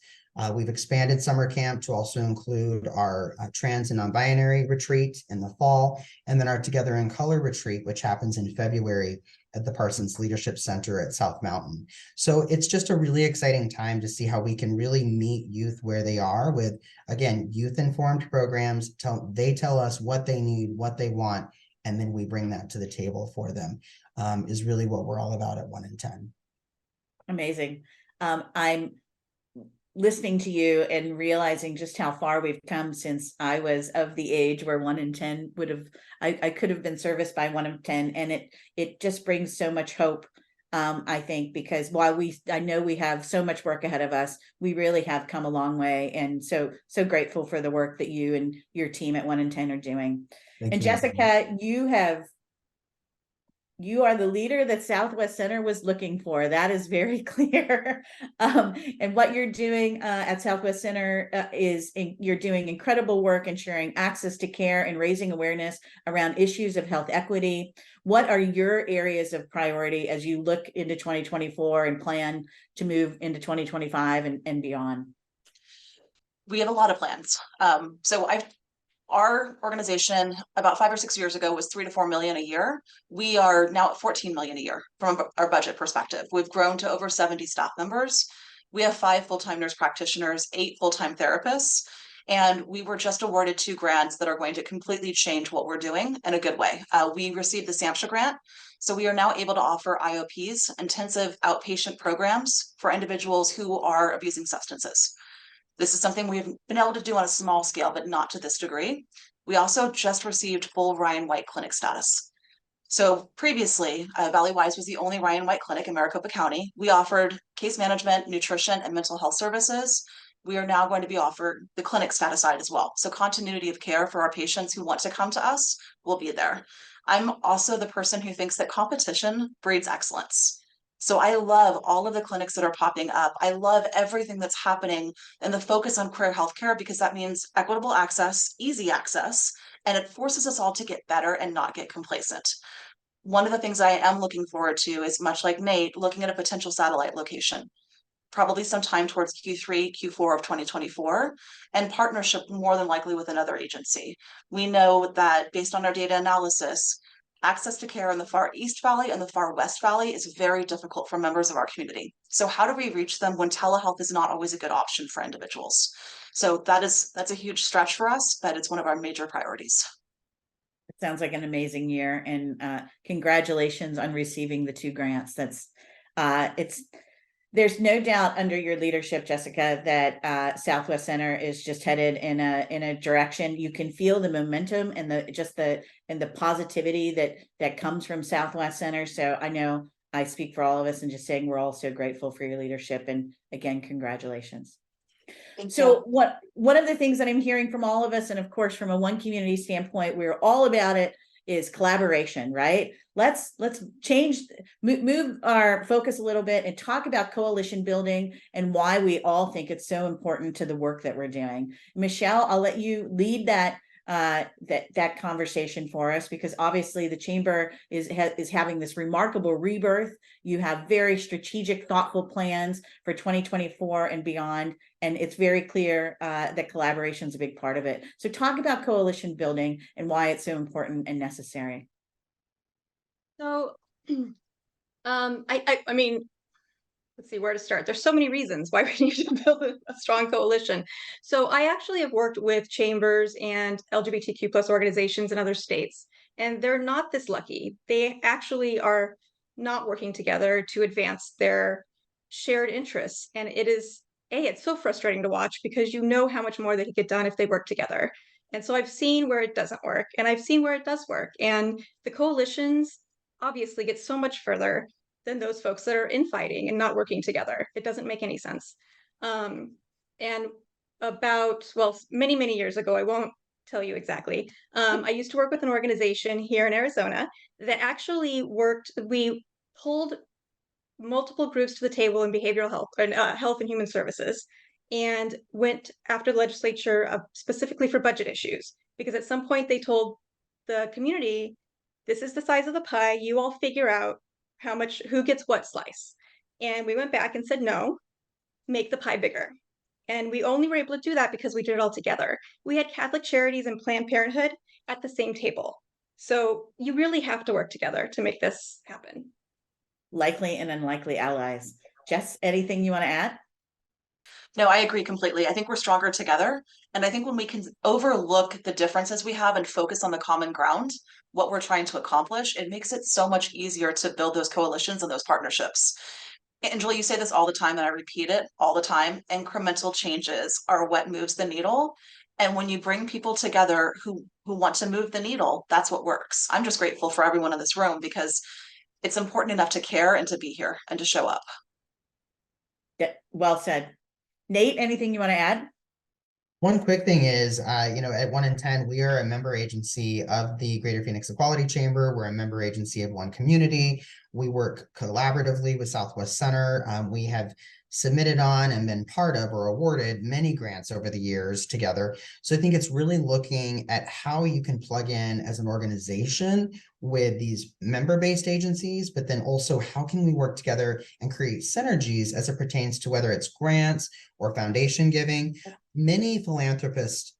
We've expanded summer camp to also include our trans and non-binary retreat in the fall, and then our Together in Color retreat, which happens in February at the Parsons Leadership Center at South Mountain. So it's just a really exciting time to see how we can really meet youth where they are with, again, youth-informed programs. They tell us what they need, what they want, and then we bring that to the table for them, is really what we're all about at 1 in 10. Amazing. I'm listening to you and realizing just how far we've come since I was of the age where 1 in 10 would have, I could have been serviced by 1 in 10. And it just brings so much hope, I think, because while I know we have so much work ahead of us, we really have come a long way. And so grateful for the work that you and your team at 1 in 10 are doing. Thank you, Jessyca, you are the leader that Southwest Center was looking for. That is very clear. And what you're doing at Southwest Center you're doing incredible work ensuring access to care and raising awareness around issues of health equity. What are your areas of priority as you look into 2024 and plan to move into 2025 and beyond? We have a lot of plans. So I've Our organization about 5 or 6 years ago was 3 to 4 million a year. We are now at 14 million a year from our budget perspective. We've grown to over 70 staff members. We have 5 full-time nurse practitioners, 8 full-time therapists, and we were just awarded 2 grants that are going to completely change what we're doing in a good way. We received the SAMHSA grant, so we are now able to offer IOPs, intensive outpatient programs for individuals who are abusing substances. This is something we've been able to do on a small scale, but not to this degree. We also just received full Ryan White clinic status. So previously, Valley Wise was the only Ryan White clinic in Maricopa County. We offered case management, nutrition, and mental health services. We are now going to be offered the clinic status side as well. So continuity of care for our patients who want to come to us will be there. I'm also the person who thinks that competition breeds excellence. So I love all of the clinics that are popping up. I love everything that's happening and the focus on queer healthcare, because that means equitable access, easy access, and it forces us all to get better and not get complacent. One of the things I am looking forward to is, much like Nate, looking at a potential satellite location, probably sometime towards Q3, Q4 of 2024, and partnership more than likely with another agency. We know that based on our data analysis, access to care in the far East Valley and the far West Valley is very difficult for members of our community. So how do we reach them when telehealth is not always a good option for individuals? So that's a huge stretch for us, but it's one of our major priorities. It sounds like an amazing year, and congratulations on receiving the 2 grants. There's no doubt under your leadership, Jessyca, that Southwest Center is just headed in a direction. You can feel the momentum and the positivity that comes from Southwest Center. So I know I speak for all of us and just saying we're all so grateful for your leadership, and again, congratulations. So one of the things that I'm hearing from all of us, and of course from a One Community standpoint, we're all about it, is collaboration, right? Let's move our focus a little bit and talk about coalition building and why we all think it's so important to the work that we're doing. Michele, I'll let you lead that conversation for us, because obviously the chamber is having this remarkable rebirth. You have very strategic, thoughtful plans for 2024 and beyond, and it's very clear that collaboration is a big part of it. So talk about coalition building and why it's so important and necessary. So, I mean, let's see where to start. There's so many reasons why we need to build a strong coalition. So I actually have worked with chambers and LGBTQ plus organizations in other states, and they're not this lucky. They actually are not working together to advance their shared interests. And it's so frustrating to watch, because you know how much more they could get done if they work together. And so I've seen where it doesn't work, and I've seen where it does work. And the coalitions obviously get so much further than those folks that are infighting and not working together. It doesn't make any sense. And many, many years ago, I won't tell you exactly, I used to work with an organization here in Arizona that actually we pulled multiple groups to the table in behavioral health and health and human services, and went after the legislature specifically for budget issues, because at some point they told the community, this is the size of the pie, you all figure out who gets what slice. And we went back and said, no, make the pie bigger. And we only were able to do that because we did it all together. We had Catholic Charities and Planned Parenthood at the same table. So you really have to work together to make this happen. Likely and unlikely allies. Jess, anything you want to add? No, I agree completely. I think we're stronger together. And I think when we can overlook the differences we have and focus on the common ground, what we're trying to accomplish, it makes it so much easier to build those coalitions and those partnerships. Angela, you say this all the time, and I repeat it all the time. Incremental changes are what moves the needle. And when you bring people together who want to move the needle, that's what works. I'm just grateful for everyone in this room, because it's important enough to care and to be here and to show up. Yeah, well said. Nate, anything you want to add? One quick thing is, at 1 in 10, we are a member agency of the Greater Phoenix Equality Chamber. We're a member agency of One Community. We work collaboratively with Southwest Center. We have submitted on and been part of or awarded many grants over the years together. So I think it's really looking at how you can plug in as an organization with these member-based agencies, but then also how can we work together and create synergies as it pertains to whether it's grants or foundation giving. Many philanthropists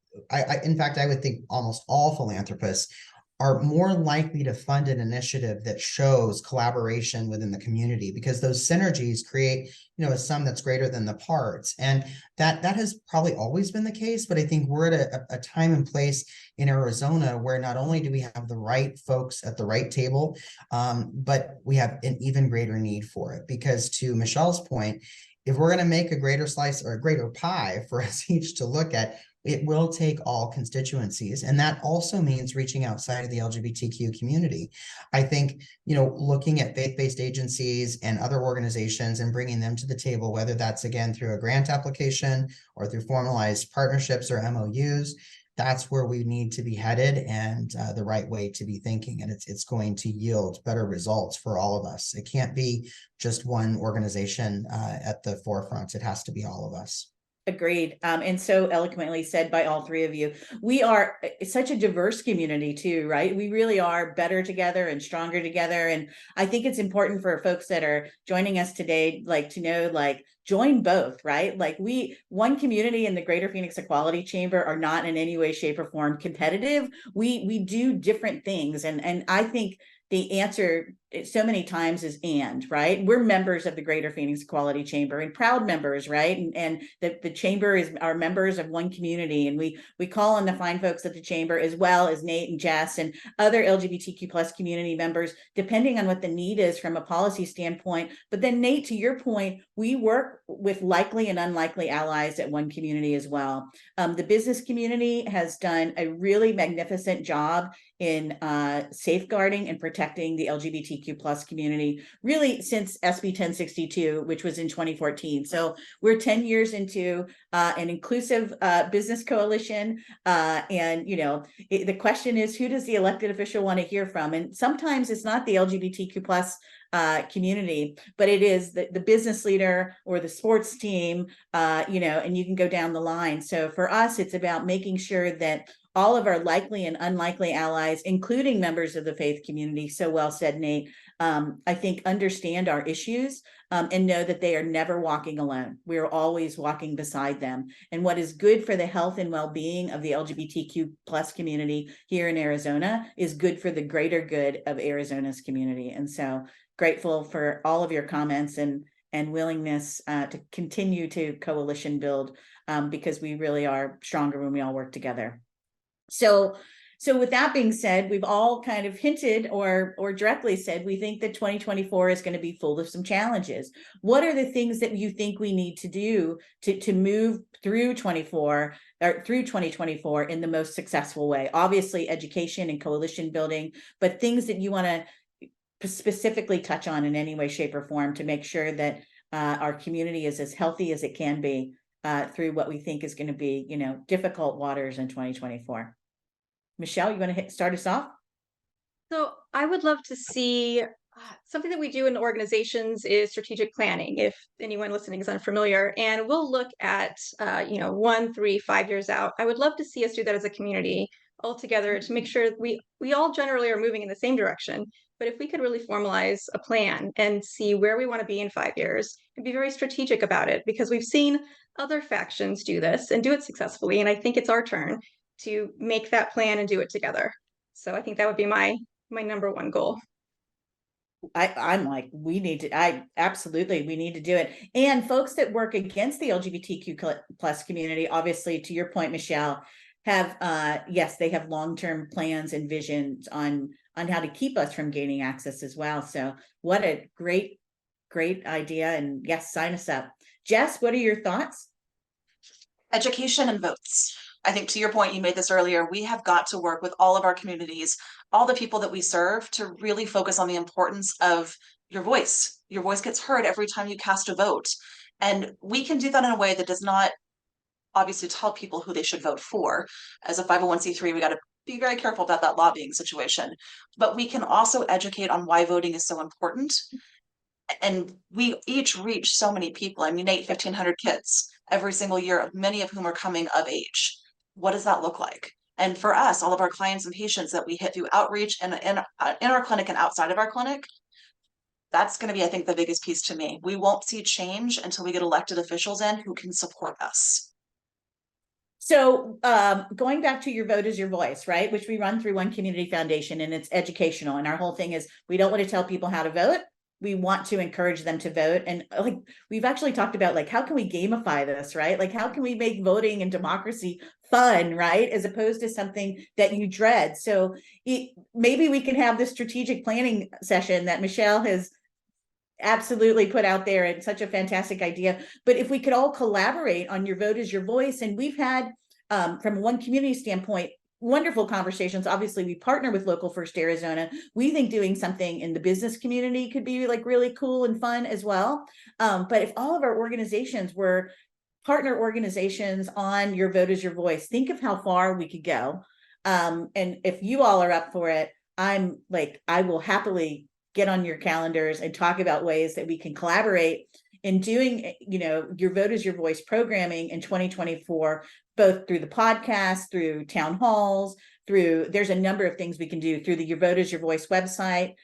in fact, I would think almost all philanthropists are more likely to fund an initiative that shows collaboration within the community, because those synergies create, a sum that's greater than the parts. And that has probably always been the case, but I think we're at a time and place in Arizona where not only do we have the right folks at the right table, but we have an even greater need for it. Because to Michele's point, if we're going to make a greater slice or a greater pie for us each to look at, it will take all constituencies. And that also means reaching outside of the LGBTQ community. I think, looking at faith-based agencies and other organizations and bringing them to the table, whether that's again through a grant application or through formalized partnerships or MOUs, that's where we need to be headed, and the right way to be thinking. And it's going to yield better results for all of us. It can't be just one organization at the forefront. It has to be all of us. Agreed. And so eloquently said by all three of you. We are such a diverse community too, right? We really are better together and stronger together. And I think it's important for folks that are joining us today, to know, join both, right? One community in the Greater Phoenix Equality Chamber are not in any way, shape, or form competitive. We do different things. And I think the answer so many times is right? We're members of the Greater Phoenix Equality Chamber and proud members, right? And the chamber is our members of one community. And we call on the fine folks at the chamber, as well as Nate and Jess and other LGBTQ plus community members, depending on what the need is from a policy standpoint. But then Nate, to your point, we work with likely and unlikely allies at one community as well. The business community has done a really magnificent job in safeguarding and protecting the LGBTQ plus community, really since SB 1062, which was in 2014. So we're 10 years into an inclusive business coalition. And, the question is, who does the elected official want to hear from? And sometimes it's not the LGBTQ plus community, but it is the business leader or the sports team, and you can go down the line. So for us, it's about making sure that all of our likely and unlikely allies, including members of the faith community, so well said, Nate, I think understand our issues and know that they are never walking alone. We're always walking beside them. And what is good for the health and well-being of the LGBTQ plus community here in Arizona is good for the greater good of Arizona's community. And so grateful for all of your comments and willingness to continue to coalition build, because we really are stronger when we all work together. So with that being said, we've all kind of hinted or directly said we think that 2024 is going to be full of some challenges. What are the things that you think we need to do to move through 2024 in the most successful way? Obviously, education and coalition building, but things that you want to specifically touch on in any way, shape, or form to make sure that our community is as healthy as it can be through what we think is going to be, difficult waters in 2024. Michele, you want to start us off? So I would love to see something that we do in organizations is strategic planning, if anyone listening is unfamiliar. And we'll look at, 1, 3, 5 years out. I would love to see us do that as a community all together to make sure we all generally are moving in the same direction. But if we could really formalize a plan and see where we want to be in 5 years and be very strategic about it, because we've seen other factions do this and do it successfully. And I think it's our turn to make that plan and do it together. So I think that would be my number one goal. I'm like, we need to do it. And folks that work against the LGBTQ plus community, obviously, to your point, Michele, have yes, they have long-term plans and visions on how to keep us from gaining access as well. So what a great idea. And yes, sign us up. Jess, what are your thoughts? Education and votes. I think to your point, you made this earlier, we have got to work with all of our communities, all the people that we serve, to really focus on the importance of your voice. Your voice gets heard every time you cast a vote. And we can do that in a way that does not obviously tell people who they should vote for. As a 501c3, we got to be very careful about that lobbying situation. But we can also educate on why voting is so important. And we each reach so many people. I mean, 1,500 kids every single year, many of whom are coming of age. What does that look like? And for us, all of our clients and patients that we hit through outreach and in our clinic and outside of our clinic, that's going to be, I think, the biggest piece to me. We won't see change until we get elected officials in who can support us. So going back to your vote is your voice, right? Which we run through One Community Foundation, and it's educational. And our whole thing is we don't want to tell people how to vote. We want to encourage them to vote. And like we've actually talked about like how can we gamify this, right? Like how can we make voting and democracy fun, right? As opposed to something that you dread. So maybe we can have this strategic planning session that Michele has absolutely put out there, and such a fantastic idea. But if we could all collaborate on your vote is your voice, and we've had from one community standpoint wonderful conversations. Obviously we partner with Local First Arizona. We think doing something in the business community could be like really cool and fun as well. But if all of our organizations were partner organizations on your vote is your voice, think of how far we could go. And if you all are up for it, I'm like, I will happily get on your calendars and talk about ways that we can collaborate in doing, you know, your vote is your voice programming in 2024, both through the podcast, through town halls, through, there's a number of things we can do through the Your Vote is Your Voice website.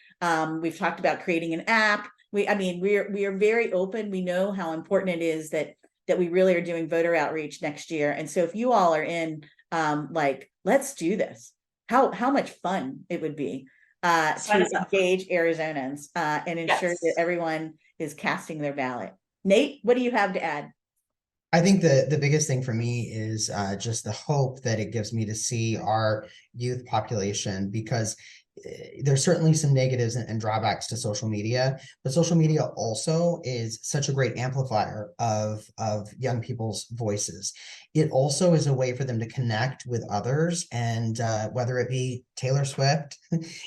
We've talked about creating an app. We are very open. We know how important it is that we really are doing voter outreach next year. And so if you all are in, like, let's do this. How much fun it would be to engage Arizonans and ensure that everyone is casting their ballot. Nate, what do you have to add? I think the biggest thing for me is just the hope that it gives me to see our youth population, because there's certainly some negatives and drawbacks to social media, but social media also is such a great amplifier of young people's voices. It also is a way for them to connect with others, and whether it be Taylor Swift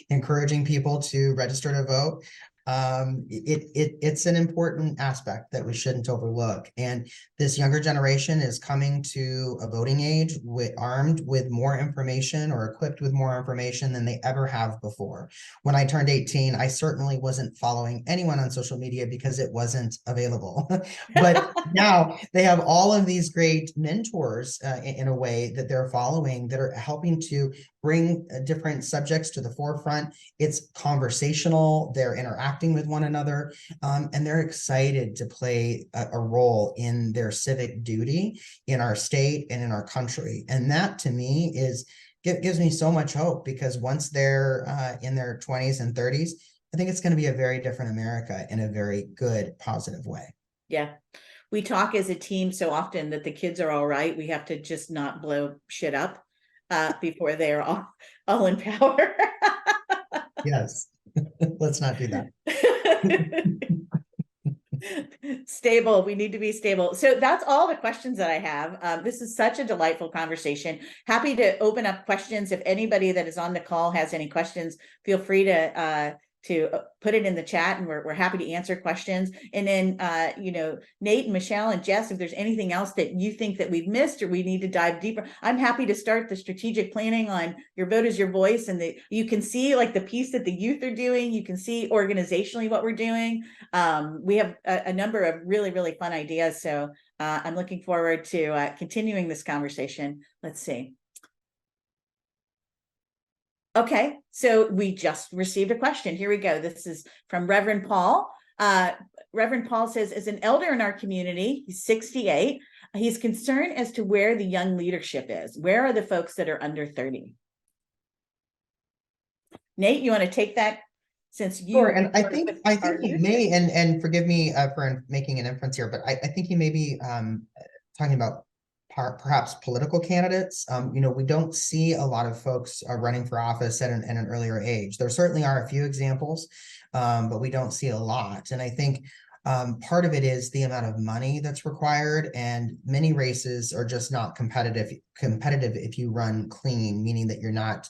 encouraging people to register to vote, it's an important aspect that we shouldn't overlook. And this younger generation is coming to a voting age armed with more information, or equipped with more information than they ever have before. When I turned 18, I certainly wasn't following anyone on social media because it wasn't available. But now they have all of these great mentors in a way that they're following, that are helping to bring different subjects to the forefront. It's conversational, they're interacting with one another, and they're excited to play a role in their civic duty in our state and in our country. And that to me gives me so much hope, because once they're in their 20s and 30s, I think it's going to be a very different America in a very good, positive way. Yeah. We talk as a team so often that the kids are all right. We have to just not blow shit up before they're all in power. Yes, let's not do that. Stable. We need to be stable. So that's all the questions that I have. This is such a delightful conversation. Happy to open up questions. If anybody that is on the call has any questions, feel free to put it in the chat, and we're happy to answer questions. And then, you know, Nate and Michele and Jess, if there's anything else that you think that we've missed or we need to dive deeper, I'm happy to start the strategic planning on your vote is your voice. And you can see like the piece that the youth are doing. You can see organizationally what we're doing. We have a number of really, really fun ideas. So I'm looking forward to continuing this conversation. Let's see. Okay, so we just received a question. Here we go. This is from Reverend Paul. Reverend Paul says, as an elder in our community, he's 68, he's concerned as to where the young leadership is. Where are the folks that are under 30? Nate, you want to take that, since you— Sure, and I think he may, and forgive me for making an inference here, but I think he may be talking about perhaps political candidates. You know, we don't see a lot of folks running for office at an earlier age. There certainly are a few examples, but we don't see a lot. And I think part of it is the amount of money that's required, and many races are just not competitive if you run clean, meaning that you're not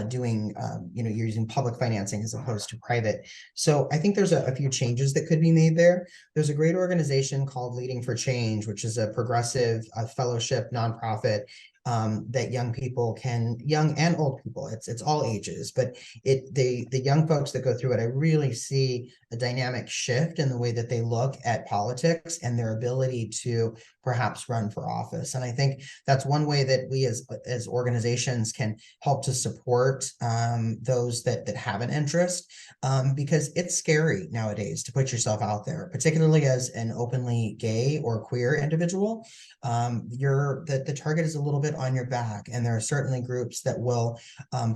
doing, you know, you're using public financing as opposed to private. So I think there's a few changes that could be made there. There's a great organization called Leading for Change, which is a progressive fellowship nonprofit that young people can, young and old people, it's all ages, but the young folks that go through it, I really see a dynamic shift in the way that they look at politics and their ability to perhaps run for office. And I think that's one way that we as organizations can help to support those that have an interest, because it's scary nowadays to put yourself out there, particularly as an openly gay or queer individual. The target is a little bit on your back, and there are certainly groups that will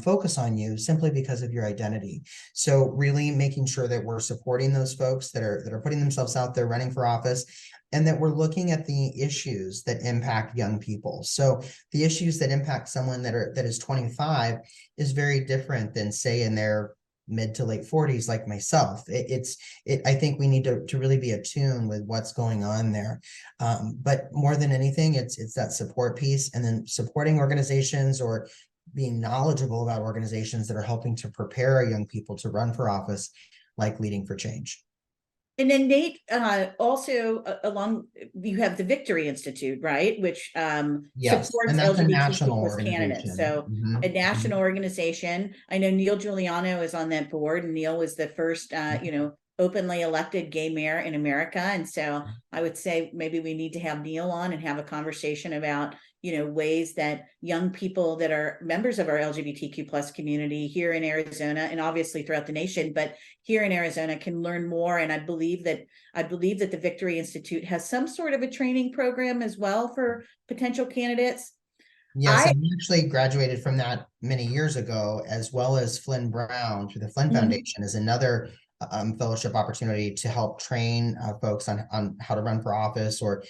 focus on you simply because of your identity. So really making sure that we're supporting those folks that are putting themselves out there running for office, and that we're looking at the issues that impact young people. So the issues that impact someone that is 25 is very different than, say, in their mid to late 40s, like myself. I think we need to really be attuned with what's going on there. But more than anything, it's that support piece, and then supporting organizations or being knowledgeable about organizations that are helping to prepare our young people to run for office, like Leading for Change. And then Nate, also along, you have the Victory Institute, right? Which Yes, supports and that's a national LGBTQ+ candidates. So a national organization. I know Neil Giuliano is on that board, and Neil was the first, openly elected gay mayor in America. And so I would say maybe we need to have Neil on and have a conversation about, ways that young people that are members of our LGBTQ+ community here in Arizona, and obviously throughout the nation, but here in Arizona, can learn more. And I believe that the Victory Institute has some sort of a training program as well for potential candidates. Yes, I actually graduated from that many years ago, as well as Flynn Brown through the Flynn Foundation is another fellowship opportunity to help train folks on how to run for office, or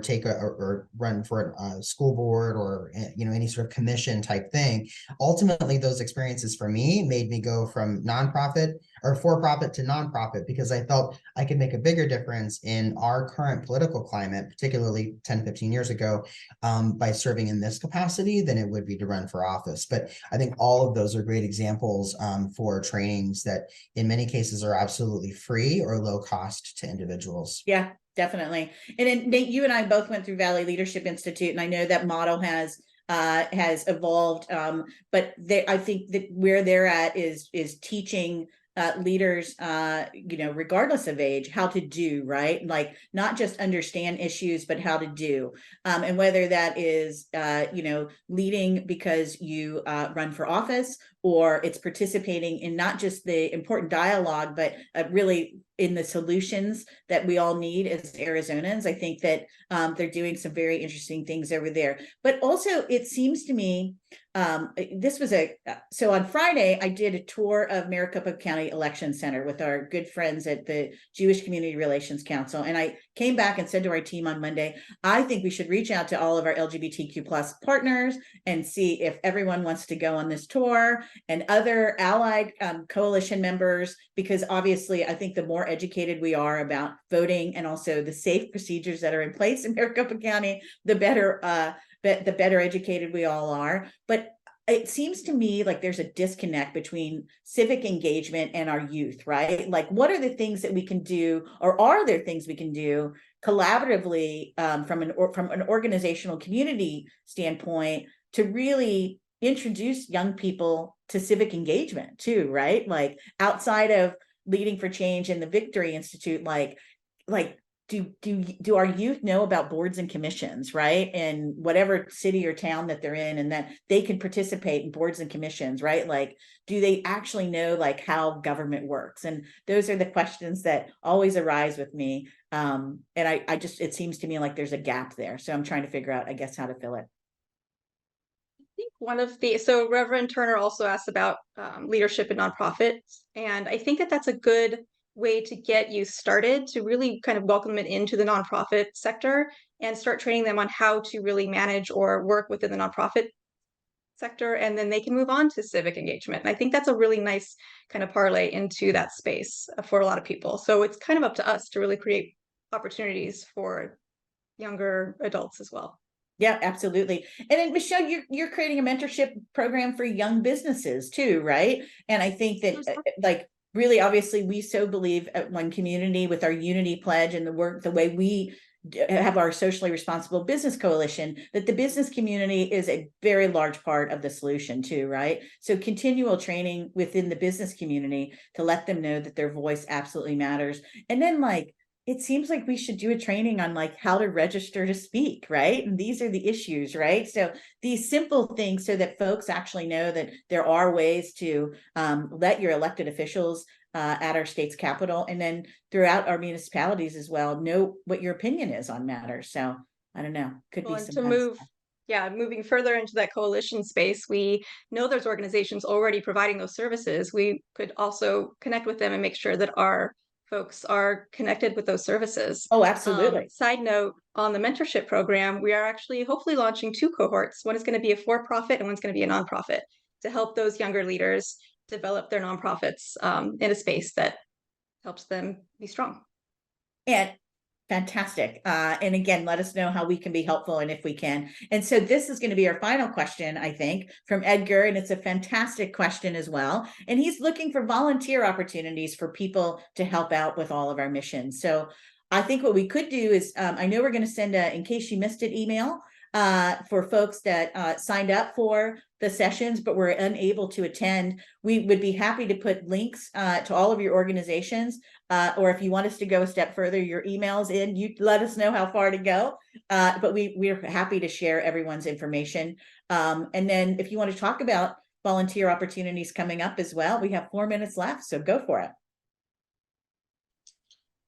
take or run for a school board, or any sort of commission type thing. Ultimately, those experiences for me made me go from nonprofit or for-profit to nonprofit, because I felt I could make a bigger difference in our current political climate, particularly 10, 15 years ago, by serving in this capacity than it would be to run for office. But I think all of those are great examples for trainings that in many cases are absolutely free or low cost to individuals. Yeah, definitely. And then Nate, you and I both went through Valley Leadership Institute, and I know that model has evolved, but I think that where they're at is teaching leaders, regardless of age, how to do, right? Like not just understand issues, but how to do. And whether that is, leading because you run for office, or it's participating in not just the important dialogue, but really in the solutions that we all need as Arizonans. I think that they're doing some very interesting things over there. But also, it seems to me, so on Friday, I did a tour of Maricopa County Election Center with our good friends at the Jewish Community Relations Council. And I came back and said to our team on Monday, I think we should reach out to all of our LGBTQ+ partners and see if everyone wants to go on this tour, and other allied coalition members, because obviously I think the more educated we are about voting, and also the safe procedures that are in place in Maricopa County, the better educated we all are. But it seems to me like there's a disconnect between civic engagement and our youth, right? Like, what are the things that we can do, or are there things we can do collaboratively from an organizational community standpoint to really introduce young people to civic engagement too, right? Like outside of Leading for Change and the Victory Institute, like do our youth know about boards and commissions, right? And whatever city or town that they're in, and that they can participate in boards and commissions, right? Like, do they actually know like how government works? And those are the questions that always arise with me. And I just, it seems to me like there's a gap there. So I'm trying to figure out, I guess, how to fill it. I think so Reverend Turner also asked about leadership in nonprofits. And I think that that's a good way to get you started, to really kind of welcome it into the nonprofit sector and start training them on how to really manage or work within the nonprofit sector. And then they can move on to civic engagement. And I think that's a really nice kind of parlay into that space for a lot of people. So it's kind of up to us to really create opportunities for younger adults as well. Yeah, absolutely. And then Michele, you're creating a mentorship program for young businesses too, right? And I think that like really, obviously, we so believe at One Community with our unity pledge and the work, the way we have our socially responsible business coalition, that the business community is a very large part of the solution too, right? So continual training within the business community to let them know that their voice absolutely matters. And then like, it seems like we should do a training on like how to register to speak, right? And these are the issues, right? So these simple things so that folks actually know that there are ways to let your elected officials at our state's capital, and then throughout our municipalities as well, know what your opinion is on matters. So I don't know, could Well, be and some to move, yeah, moving further into that coalition space, we know there's organizations already providing those services. We could also connect with them and make sure that our folks are connected with those services. Oh, absolutely. Side note, on the mentorship program, we are actually hopefully launching 2 cohorts. One is going to be a for-profit and one's going to be a nonprofit to help those younger leaders develop their nonprofits in a space that helps them be strong. And fantastic. And again, let us know how we can be helpful and if we can. And so this is going to be our final question, I think, from Edgar. And it's a fantastic question as well. And he's looking for volunteer opportunities for people to help out with all of our missions. So I think what we could do is, I know we're going to send a, in case you missed it, email for folks that signed up for the sessions, but were unable to attend. We would be happy to put links to all of your organizations, or if you want us to go a step further, your emails in, you let us know how far to go. But we're happy to share everyone's information. And then if you want to talk about volunteer opportunities coming up as well, we have 4 minutes left, so go for it.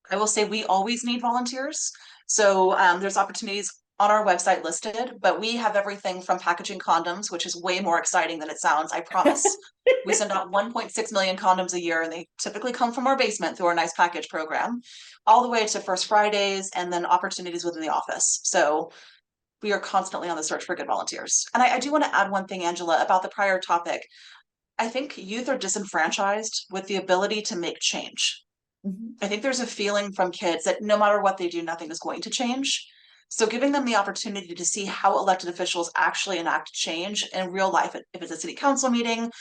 I will say we always need volunteers. So there's opportunities on our website listed, but we have everything from packaging condoms, which is way more exciting than it sounds, I promise. We send out 1.6 million condoms a year, and they typically come from our basement through our nice package program, all the way to First Fridays and then opportunities within the office. So we are constantly on the search for good volunteers. And I do want to add one thing, Angela, about the prior topic. I think youth are disenfranchised with the ability to make change. I think there's a feeling from kids that no matter what they do, nothing is going to change. So giving them the opportunity to see how elected officials actually enact change in real life, if it's a city council meeting,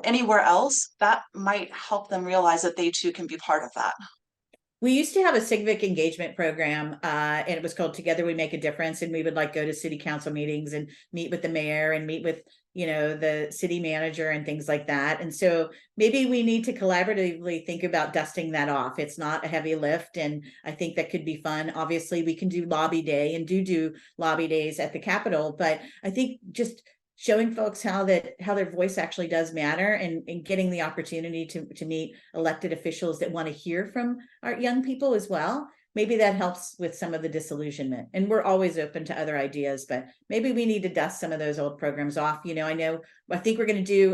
anywhere else, that might help them realize that they too can be part of that. We used to have a civic engagement program, and it was called Together We Make a Difference. And we would like go to city council meetings and meet with the mayor and meet with, the city manager and things like that. And so maybe we need to collaboratively think about dusting that off. It's not a heavy lift. And I think that could be fun. Obviously, we can do lobby day and do lobby days at the Capitol. But I think just showing folks how their voice actually does matter, and getting the opportunity to meet elected officials that want to hear from our young people as well. Maybe that helps with some of the disillusionment. And we're always open to other ideas, but maybe we need to dust some of those old programs off. I think we're going to do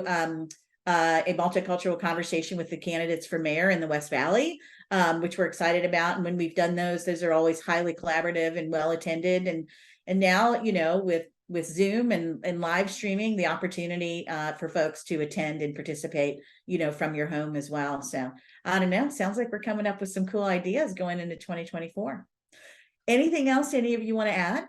a multicultural conversation with the candidates for mayor in the West Valley, which we're excited about. And when we've done those are always highly collaborative and well attended. And now, with Zoom and live streaming, the opportunity for folks to attend and participate, from your home as well. So I don't know, sounds like we're coming up with some cool ideas going into 2024. Anything else any of you want to add?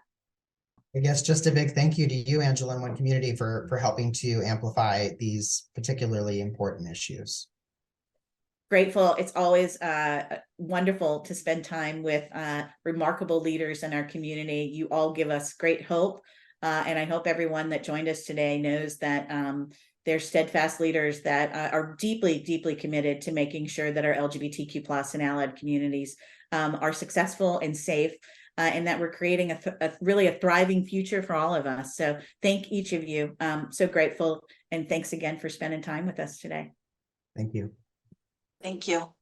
I guess just a big thank you to you, Angela, and One Community for helping to amplify these particularly important issues. Grateful. It's always wonderful to spend time with remarkable leaders in our community. You all give us great hope. And I hope everyone that joined us today knows that they're steadfast leaders that are deeply, deeply committed to making sure that our LGBTQ plus and allied communities are successful and safe, and that we're creating really a thriving future for all of us. So thank each of you. So grateful. And thanks again for spending time with us today. Thank you. Thank you.